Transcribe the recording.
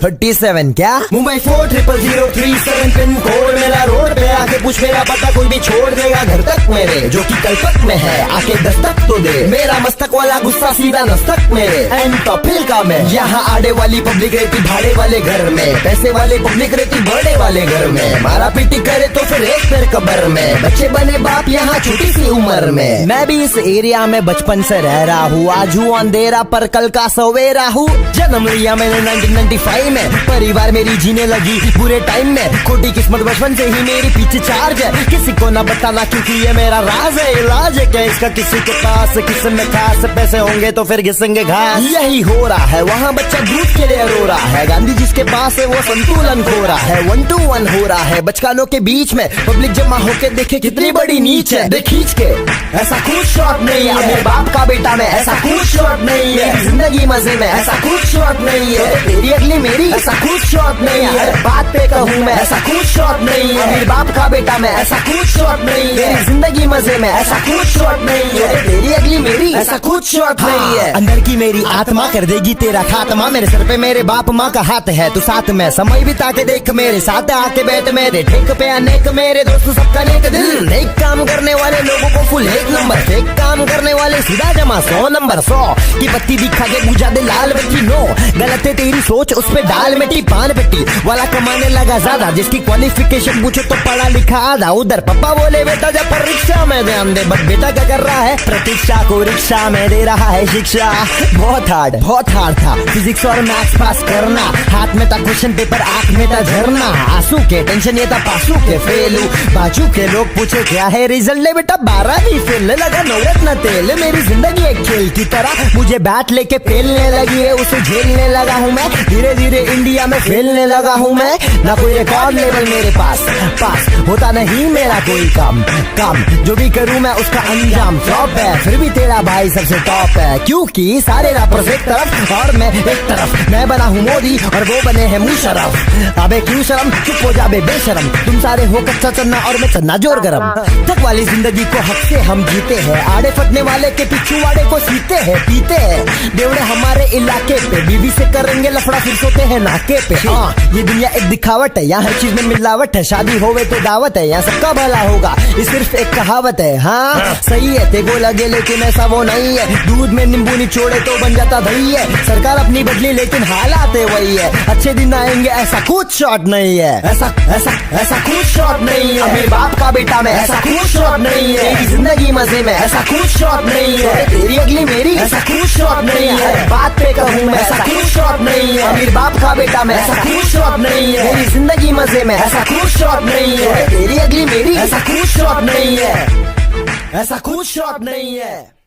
37 क्या? Mumbai 400037 pin code मेरा, road पे आके पूछ मेरा पता, कोई भी छोड़ देगा घर तक मेरे, जो कि कलपत में है आके दस्तक तो दे, मेरा मस्तक वाला गुस्सा सीधा नस्तक मेरे, एंड टॉपिल का मैं, यहाँ आड़े वाली पब्लिक रहती भाड़े वाले घर में, पैसे वाले पब्लिक रहती बड़े वाले घर में, मारा पीटी करे तो फिर एक पैर कब्र में, बच्चे बने बाप यहाँ छोटी सी उम्र में। मैं भी इस एरिया में बचपन से रह रहा हूँ, आज हूँ अंधेरा पर कल का सवेरा हूँ। जन्म लिया मैंने 1995 में, परिवार मेरी जीने लगी बुरे टाइम में, खोटी किस्मत बचपन से ही मेरी पीछे चार्ज है, किसी को ना बताना क्योंकि ये मेरा राज है, इलाज है क्या इसका किसी के पास, किसी में खास पैसे होंगे तो फिर घिसेंगे घास, यही हो रहा है वहाँ बच्चा दूध के लिए रो रहा है, गांधी जिसके पास है वो संतुलन खो रहा है, 1 to 1 हो रहा है बचकानों के बीच में, पब्लिक जमा होके देखे कितनी बड़ी नीच है, देख खींच के ऐसा कुछ शॉट नहीं है, मेरे बाप का बेटा में ऐसा कुछ शॉट नहीं है, जिंदगी मजे में ऐसा कुछ शॉट नहीं है, तेरी अगली मेरी ऐसा कुछ शॉट नहीं है, बात पे कहूँ मैं ऐसा कुछ शॉट नहीं है, मेरे बाप का बेटा में ऐसा कुछ शॉट नहीं है, जिंदगी मजे में ऐसा कुछ शॉट नहीं है, तेरी अगली मेरी ऐसा कुछ शॉट नहीं है, अंदर की मेरी आत्मा कर देगी तेरा खात्मा, मेरे सर पे मेरे बाप माँ का हाथ है, तू साथ में समय बिता के देख मेरे साथ आके बैठ मेरे ठेक पे अनेक मेरे दोस्त सबका नेक दिल, नेक काम करने वाले लोगों को फुल 1 नंबर, फेक काम करने वाले सीधा जमा 100 नंबर, 100 की पत्ती दिखा के बुझा दे लाल बत्ती, नो गलत है तेरी सोच उस पे डाल मिट्टी, पान पेटी वाला कमाने लगा ज्यादा, जिसकी क्वालिफिकेशन पूछो तो पढ़ा लिखा आधा, उधर पापा बोले बेटा जब पर रिक्शा में ध्यान दे, बट बेटा क्या कर रहा है, प्रतीक्षा को रिक्शा में दे रहा है शिक्षा, बहुत हार्ड था फिजिक्स और मैथ्स पास करना, हाथ में था क्वेश्चन पेपर आंख में था झरना, आंसू के टेंशन ये था पासू के फेलू, बाजू के लोग पूछे क्या है रिजल्ट, ले बेटा 12वीं फेल, लगा नवरत्न तेल, मेरी जिंदगी एक खेल की तरह मुझे बैट लेके पेलने लगी है, उसे झेलने लगा हूँ मैं, धीरे धीरे इंडिया में फैलने लगा हूँ मैं, ना कोई रिकॉर्ड लेवल मेरे पास होता नहीं मेरा कोई काम जो भी करूँ मैं उसका अंजाम टॉप है, फिर भी तेरा भाई सबसे टॉप है, क्योंकि सारे रैपर्स एक तरफ और मैं एक तरफ, मैं बना हूँ मोदी और वो बने हैं मुशर्रफ, अबे क्यों शर्म चुप हो जा बे बेशरम, तुम सारे हो कच्चा चन्ना और मैं चन्ना जोर गरम, तक वाली जिंदगी को हक से हम जीते हैं, आड़े फटने वाले के पिछुआड़े को सीते हैं पीते हैं, देवड़े हमारे इलाके पे बीवी से करेंगे लफड़ा फिर सोते हैं नाके पे, हाँ ये दुनिया एक दिखावट है, यहाँ हर चीज में मिलावट है, शादी होवे तो दावत है, यहाँ सबका भला होगा ये सिर्फ एक कहावत है, हाँ सही है तेको लगे लेकिन ऐसा वो नहीं है, दूध में नींबू निचोड़े तो बन जाता दही है, सरकार अपनी बदली लेकिन हालात है वही है, अच्छे दिन आएंगे ऐसा कुछ शॉट नहीं है, ऐसा कुछ शॉट नहीं है, मेरे बाप का बेटा में ऐसा कुछ शॉट नहीं है, तेरी जिंदगी मजे में ऐसा कुछ शॉट नहीं है, तेरी अगली मेरी ऐसा कुछ शॉट नहीं है, बात पे कहूँ मैं ऐसा कुछ शॉट नहीं है, मेरे बाप का बेटा में ऐसा कुछ शॉट नहीं है, तेरी जिंदगी मजे में ऐसा कुछ शॉट नहीं है, तेरी अगली मेरी ऐसा कुछ शॉट नहीं है, ऐसा कुछ शॉट नहीं है।